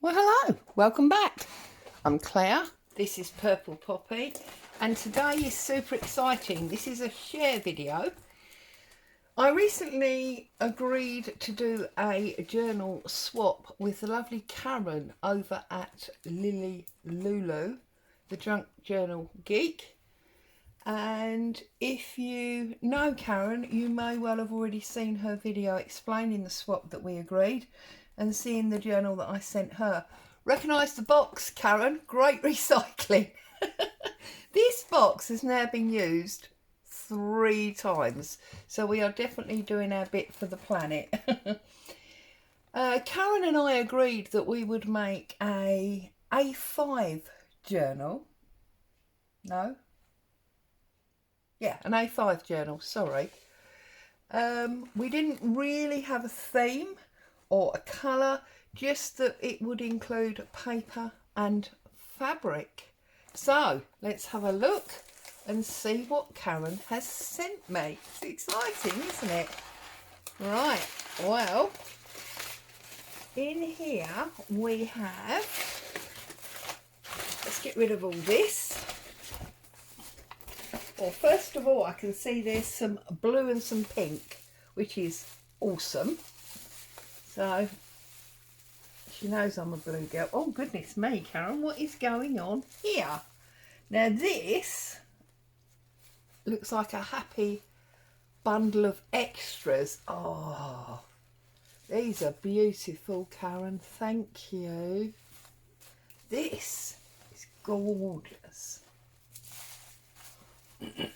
Well, hello, welcome back. I'm Claire, this is Purple Poppy, and today is super exciting. This is a share video. I recently agreed to do a journal swap with the lovely Karen over at Lily Lulu, the Junk Journal Geek. And if you know Karen, you may well have already seen her video explaining the swap that we agreed and seeing the journal that I sent her. Recognise the box, Karen? Great recycling. This box has now been used 3 times, so we are definitely doing our bit for the planet. Karen and I agreed that we would make a A5 journal. No? Yeah, an A5 journal, sorry. We didn't really have a theme or a colour, just that it would include paper and fabric. So let's have a look and see what Karen has sent me. It's exciting, isn't it? Right, well, in here we have, let's get rid of all this. Well, first of all, I can see there's some blue and some pink, which is awesome. So, she knows I'm a blue girl. Oh, goodness me, Karen, what is going on here? Now, this looks like a happy bundle of extras. Oh, these are beautiful, Karen. Thank you. This is gorgeous.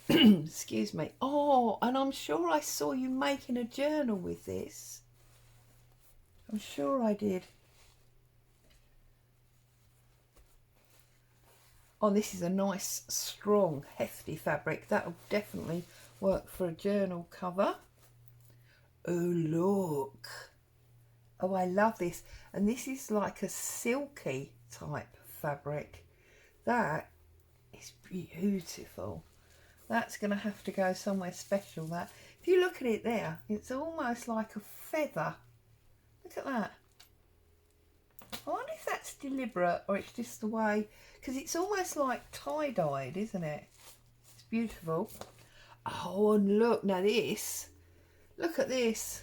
Excuse me. Oh, and I'm sure I saw you making a journal with this. I'm sure I did. Oh, this is a nice, strong, hefty fabric. That'll definitely work for a journal cover. Oh, look. Oh, I love this. And this is like a silky type fabric. That is beautiful. That's going to have to go somewhere special, that. If you look at it there, it's almost like a feather. Look at that. I wonder if that's deliberate or it's just the way, because it's almost like tie-dyed, isn't it? It's beautiful. Oh, and look, now this. Look at this.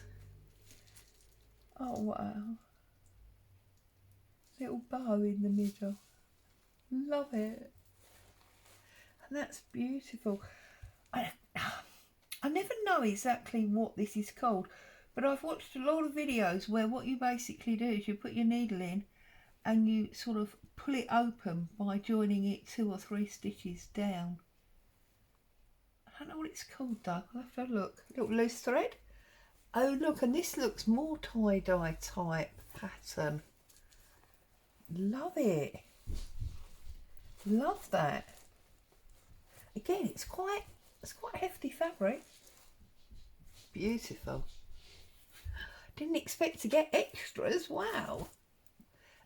Oh, wow. Little bow in the middle. Love it. And that's beautiful. I never know exactly what this is called, but I've watched a lot of videos where what you basically do is you put your needle in and you sort of pull it open by joining it 2 or 3 stitches down. I don't know what it's called though. I'll have to have a look. A little loose thread. Oh look, and this looks more tie-dye type pattern. Love it. Love that. Again, it's quite hefty fabric. Beautiful. Didn't expect to get extras. Wow.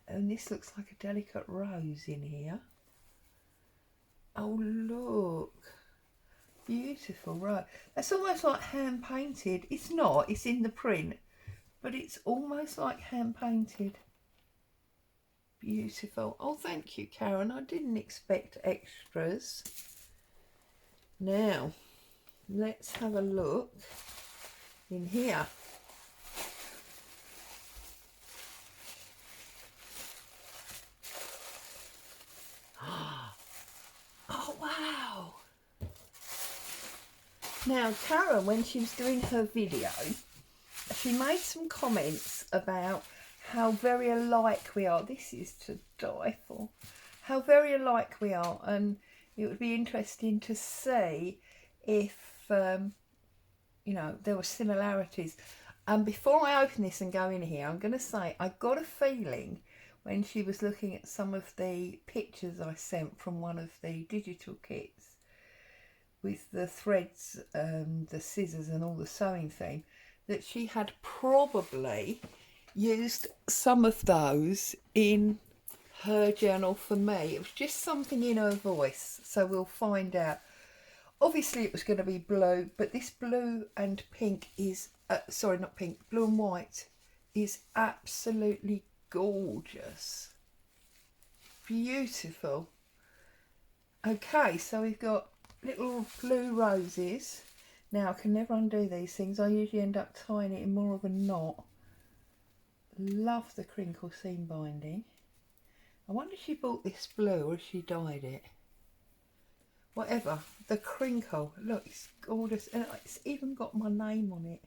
And this looks like a delicate rose in here. Oh, look. Beautiful rose. That's almost like hand painted. It's not, it's in the print, but it's almost like hand painted. Beautiful. Oh, thank you, Karen. I didn't expect extras. Now, let's have a look in here. Oh, wow. Now, Karen, when she was doing her video, she made some comments about how very alike we are. This is to die for. How very alike we are, and it would be interesting to see if, you know, there were similarities. And before I open this and go in here, I'm going to say I got a feeling when she was looking at some of the pictures I sent from one of the digital kits with the threads, the scissors and all the sewing thing, that she had probably used some of those in her journal for me. It was just something in her voice, so we'll find out. Obviously it was going to be blue, but this blue and pink is, sorry, not pink, blue and white is absolutely gorgeous. Beautiful. Okay, so we've got little blue roses. Now, I can never undo these things. I usually end up tying it in more of a knot. Love the crinkle seam binding. I wonder if she bought this blue or if she dyed it. Whatever, the crinkle, look, it's gorgeous, and it's even got my name on it.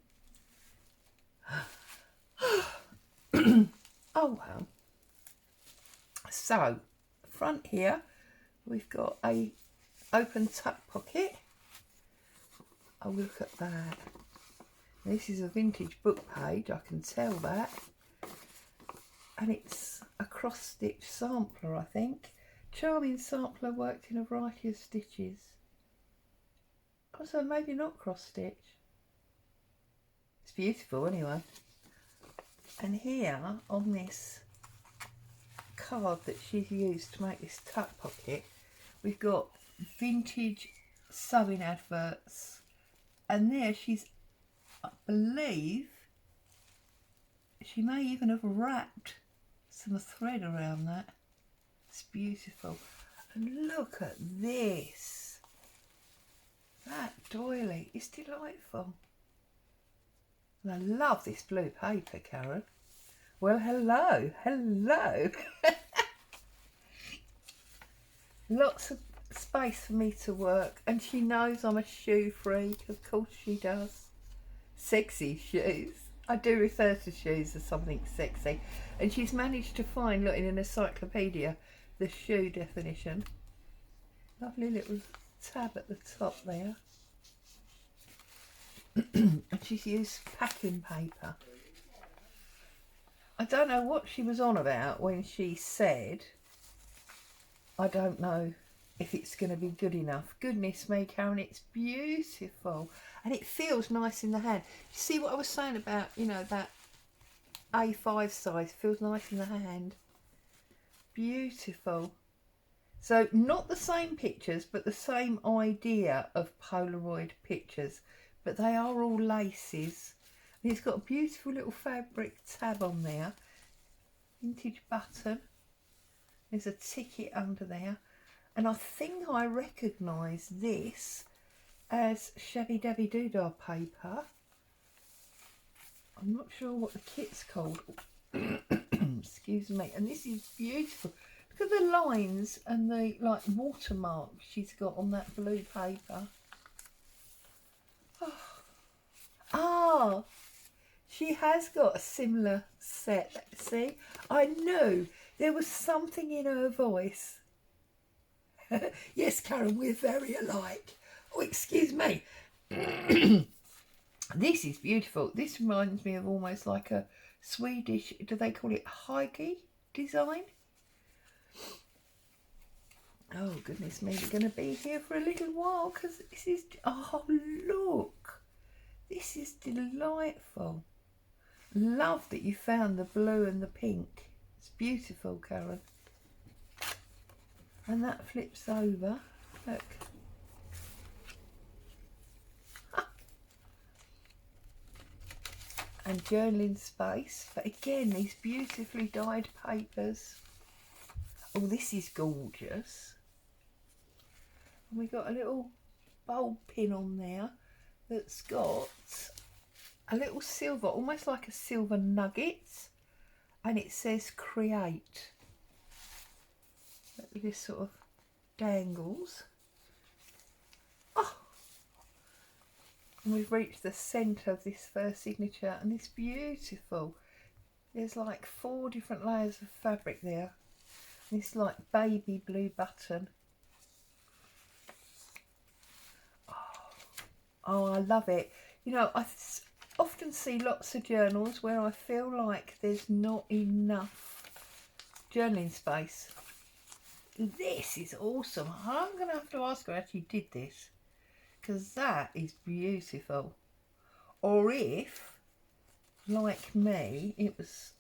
Oh wow. So, front here, we've got a open tuck pocket. Oh, look at that. This is a vintage book page, I can tell that. And it's a cross-stitch sampler, I think. Charming sampler, worked in a variety of stitches. Also, maybe not cross-stitch. It's beautiful anyway. And here, on this card that she's used to make this tuck pocket, we've got vintage sewing adverts. And there she's, I believe, she may even have wrapped some thread around that. It's beautiful. And look at this. That doily is delightful. And I love this blue paper, Karen. Well, hello, hello. Lots of space for me to work. And she knows I'm a shoe freak. Of course she does. Sexy shoes. I do refer to shoes as something sexy. And she's managed to find, look, in an encyclopedia, the shoe definition. Lovely little tab at the top there. And she's used packing paper. I don't know what she was on about when she said, I don't know if it's going to be good enough. Goodness me, Karen, it's beautiful. And it feels nice in the hand. You see what I was saying about, you know, that A5 size feels nice in the hand. Beautiful. So not the same pictures, but the same idea of Polaroid pictures. But they are all laces. And it's got a beautiful little fabric tab on there. Vintage button. There's a ticket under there. And I think I recognise this as Shabby Dabby Doodah paper. I'm not sure what the kit's called. Excuse me. And this is beautiful. Look at the lines and the like watermarks she's got on that blue paper. Ah, she has got a similar set. See, I knew there was something in her voice. Yes, Karen, we're very alike. Oh, excuse me. This is beautiful. This reminds me of almost like a Swedish, do they call it Heige design? Oh, goodness me, we're going to be here for a little while because this is, oh, look. This is delightful. Love that you found the blue and the pink. It's beautiful, Karen. And that flips over. Look. And journaling space. But again, these beautifully dyed papers. Oh, this is gorgeous. And we got a little bulb pin on there that's got a little silver, almost like a silver nugget, and it says create. This sort of dangles. Oh, and we've reached the centre of this first signature, and it's beautiful. There's like 4 different layers of fabric there. This like baby blue button. Oh, I love it. You know, I often see lots of journals where I feel like there's not enough journaling space. This is awesome. I'm going to have to ask her how she did this, because that is beautiful. Or if, like me, it was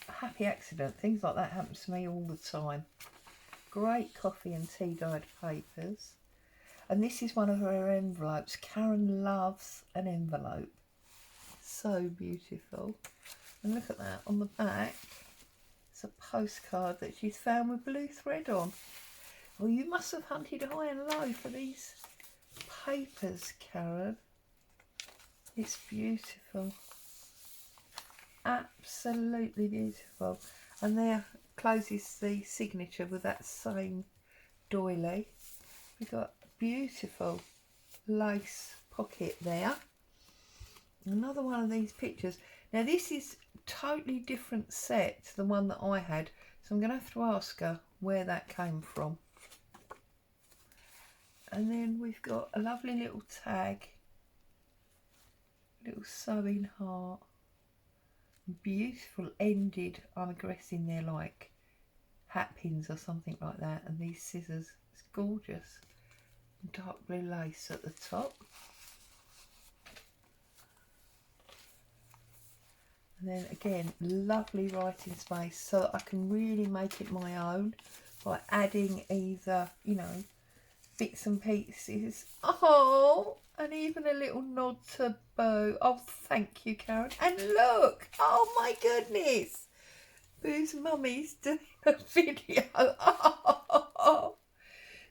a happy accident. Things like that happen to me all the time. Great coffee and tea dyed papers. And this is one of her envelopes. Karen loves an envelope. So beautiful. And look at that on the back. postcard that she's found with blue thread on. Well, you must have hunted high and low for these papers, Karen. It's beautiful. Absolutely beautiful. And there closes the signature with that same doily. We've got beautiful lace pocket there. Another one of these pictures. Now this is totally different set to the one that I had, so I'm going to have to ask her where that came from. And then we've got a lovely little tag, little sewing heart, beautiful ended, I'm guessing they're like hat pins or something like that, and these scissors. It's gorgeous. Dark blue lace at the top. And then again, lovely writing space so that I can really make it my own by adding either, you know, bits and pieces. Oh, and even a little nod to Bo. Oh, thank you, Karen. And look, oh my goodness, Boo's mummy's doing a video. Oh,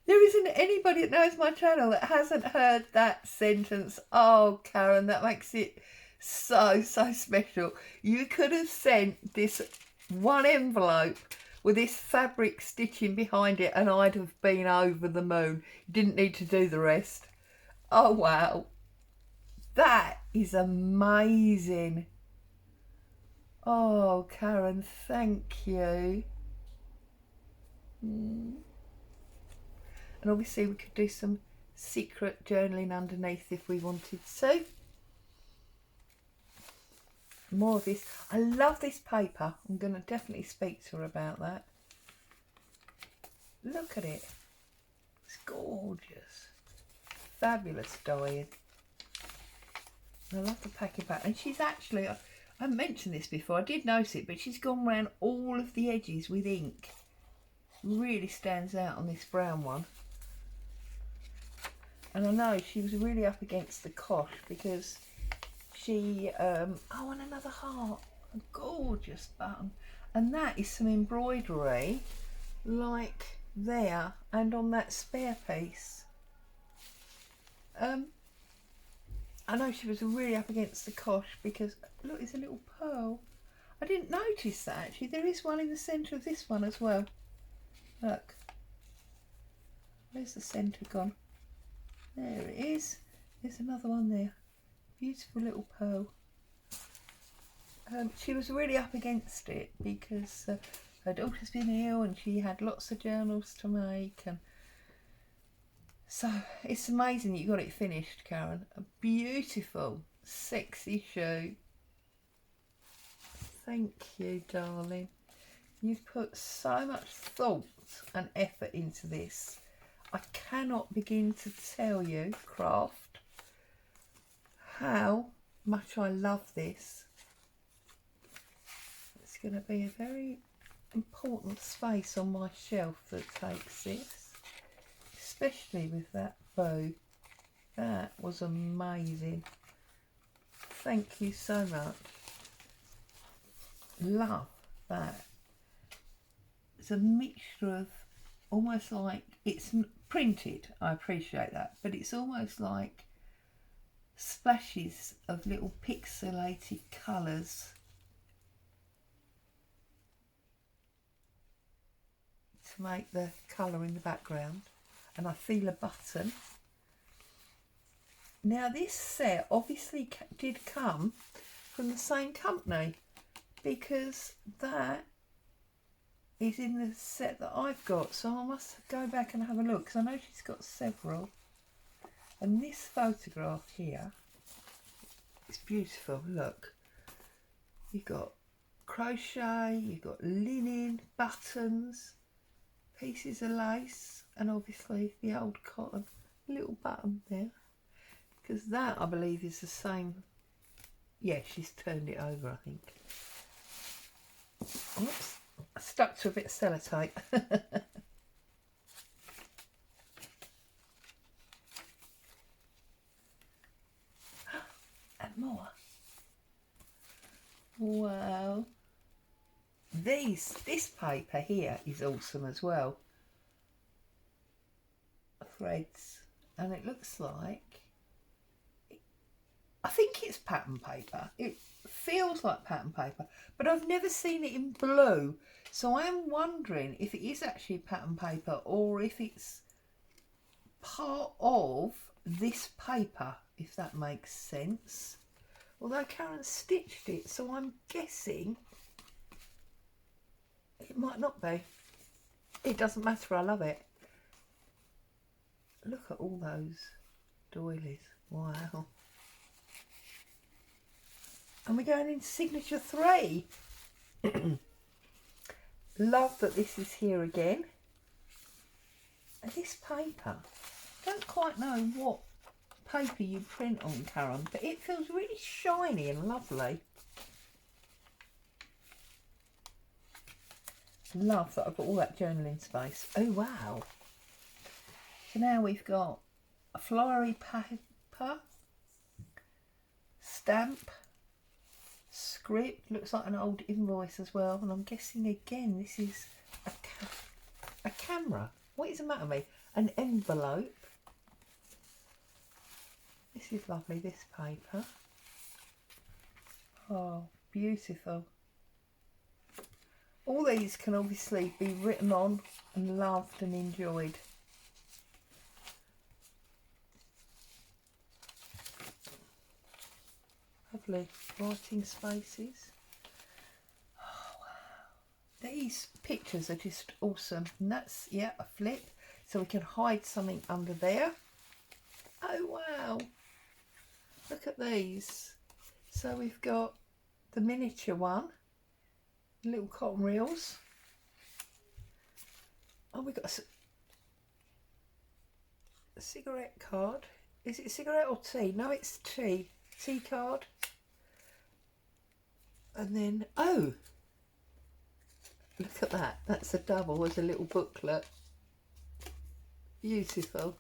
there isn't anybody that knows my channel that hasn't heard that sentence. Oh, Karen, that makes it so special. You could have sent this one envelope with this fabric stitching behind it and I'd have been over the moon. You didn't need to do the rest. Oh wow, that is amazing. Oh Karen, thank you. And obviously we could do some secret journaling underneath if we wanted to. More of this. I love this paper. I'm going to definitely speak to her about that. Look at it. It's gorgeous. Fabulous dyeing. I love the packing back. And she's actually, I mentioned this before, I did notice it, but she's gone around all of the edges with ink. Really stands out on this brown one. And I know she was really up against the cosh because she, oh, and another heart, a gorgeous button, and that is some embroidery like there and on that spare piece. I know she was really up against the cosh because look, there's a little pearl. I didn't notice that actually. There is one in the centre of this one as well. Look, where's the centre gone? There it is. There's another one there. Beautiful little pearl. She was really up against it because her daughter's been ill and she had lots of journals to make, and so it's amazing that you got it finished, Karen. A beautiful, sexy shoe. Thank you, darling. You've put so much thought and effort into this. I cannot begin to tell you, Craft, how much I love this. It's going to be a very important space on my shelf that takes this, especially with that bow. That was amazing. Thank you so much. Love that. It's a mixture of almost like, it's printed, I appreciate that, but it's almost like splashes of little pixelated colours to make the colour in the background. And I feel a button. Now this set obviously did come from the same company because that is in the set that I've got, so I must go back and have a look because I know she's got several. And this photograph here is beautiful. Look, you've got crochet, you've got linen, buttons, pieces of lace, and obviously the old cotton little button there, because that I believe is the same. Yeah, she's turned it over, I think. Oops, I stuck to a bit of sellotape. And more. Wow. These this paper here is awesome as well. Threads, and it looks like, I think it's pattern paper. It feels like pattern paper, but I've never seen it in blue. So I am wondering if it is actually pattern paper or if it's part of this paper, if that makes sense. Although Karen stitched it, so I'm guessing it might not be. It doesn't matter, I love it. Look at all those doilies. Wow. And we're going into signature 3. Love that this is here again. And this paper, don't quite know what paper you print on, Karen, but it feels really shiny and lovely. Love that I've got all that journaling space. Oh wow. So now we've got a flowery paper, stamp, script, looks like an old invoice as well, and I'm guessing again this is a camera. What is the matter with me? An envelope. This is lovely, this paper. Oh, beautiful. All these can obviously be written on and loved and enjoyed. Lovely writing spaces. Oh wow. These pictures are just awesome. And that's, yeah, a flip. So we can hide something under there. Oh wow. Look at these. So we've got the miniature one. Little cotton reels. Oh, we've got a cigarette card. Is it cigarette or tea? No, it's tea. Tea card. And then, oh, look at that. That's a double as a little booklet. Beautiful.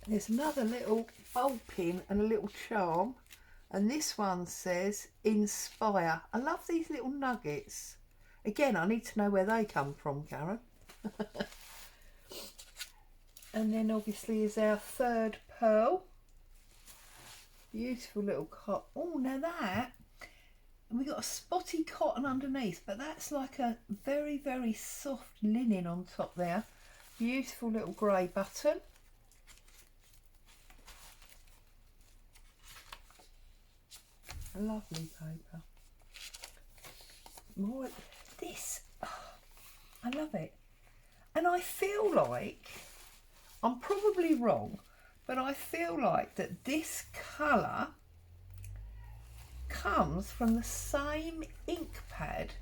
And there's another little bowl pin and a little charm. And this one says inspire. I love these little nuggets. Again, I need to know where they come from, Karen. And then obviously is our third pearl. Beautiful little cotton. Oh, now that, and we got a spotty cotton underneath, but that's like a very, very soft linen on top there. Beautiful little grey button. A lovely paper. More this. Oh, I love it. And I feel like, I'm probably wrong, but I feel like that this colour comes from the same ink pad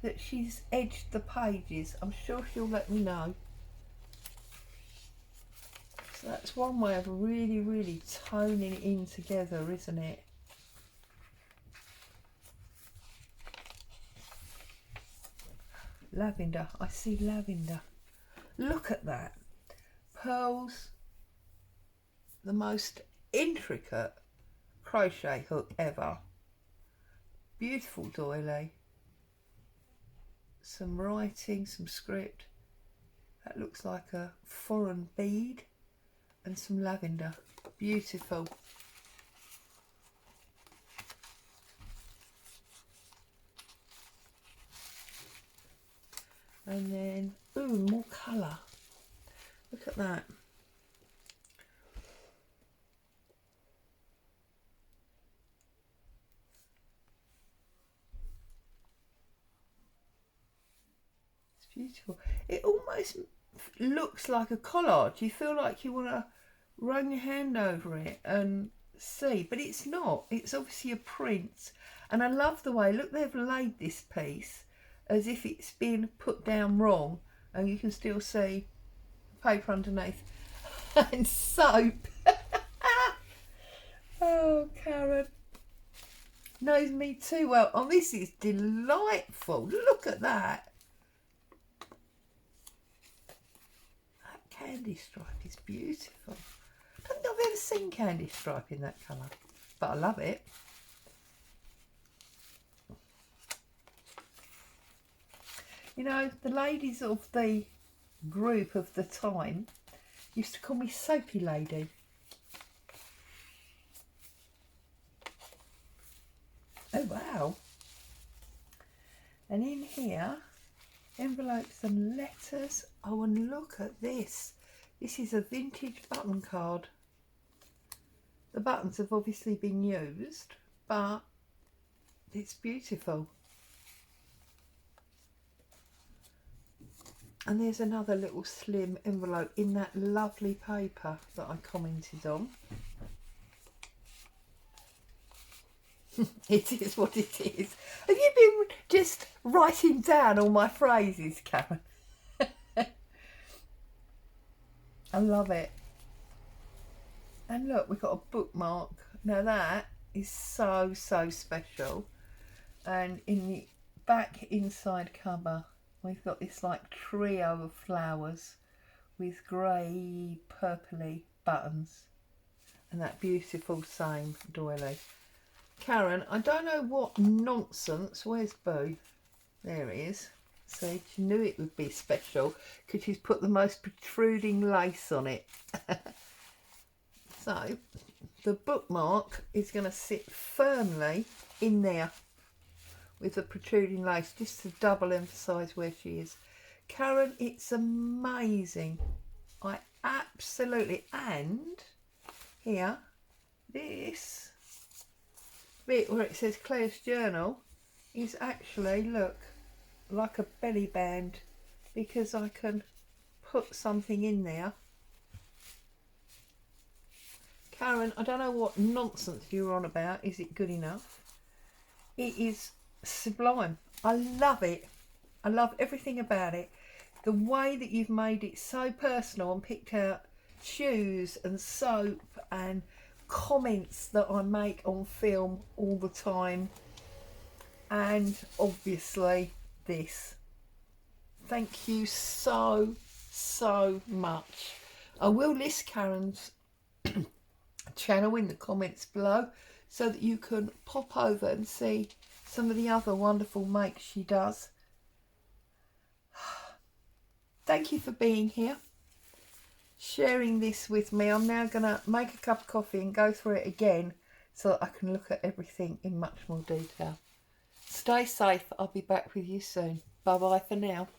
that she's edged the pages. I'm sure she'll let me know. So that's one way of really, really toning it in together, isn't it? Lavender, I see lavender. Look at that. Pearls, the most intricate crochet hook ever. Beautiful doily. Some writing, some script. That looks like a foreign bead. And some lavender. Beautiful. And then, ooh, more colour. Look at that. It's beautiful. It almost looks like a collage. You feel like you want to run your hand over it and see, but it's not. It's obviously a print. And I love the way, look, they've laid this piece as if it's been put down wrong, and you can still see paper underneath and soap. Oh, Karen knows me too well. Oh, this is delightful. Look at that. That candy stripe is beautiful. I don't think I've ever seen candy stripe in that colour, but I love it. You know, the ladies of the group of the time used to call me Soapy Lady. Oh wow. And in here, envelopes and letters. Oh, and look at this. This is a vintage button card. The buttons have obviously been used, but it's beautiful. And there's another little slim envelope in that lovely paper that I commented on. It is what it is. Have you been just writing down all my phrases, Karen? I love it. And look, we've got a bookmark. Now that is so, so special. And in the back inside cover, we've got this like trio of flowers with grey, purpley buttons. And that beautiful same doily. Karen, I don't know what nonsense. Where's Boo? There he is. See, she knew it would be special because she's put the most protruding lace on it. So, the bookmark is going to sit firmly in there with the protruding lace just to double emphasise where she is. Karen, it's amazing. I absolutely... And here, this bit where it says Claire's Journal is actually, look, like a belly band, because I can put something in there. Karen, I don't know what nonsense you're on about. Is it good enough? It is sublime. I love it. I love everything about it. The way that you've made it so personal and picked out shoes and soap and comments that I make on film all the time. And obviously this. Thank you so, so much. I will list Karen's channel in the comments below so that you can pop over and see some of the other wonderful makes she does. Thank you for being here, sharing this with me. I'm now going to make a cup of coffee and go through it again so that I can look at everything in much more detail. Stay safe. I'll be back with you soon. Bye bye for now.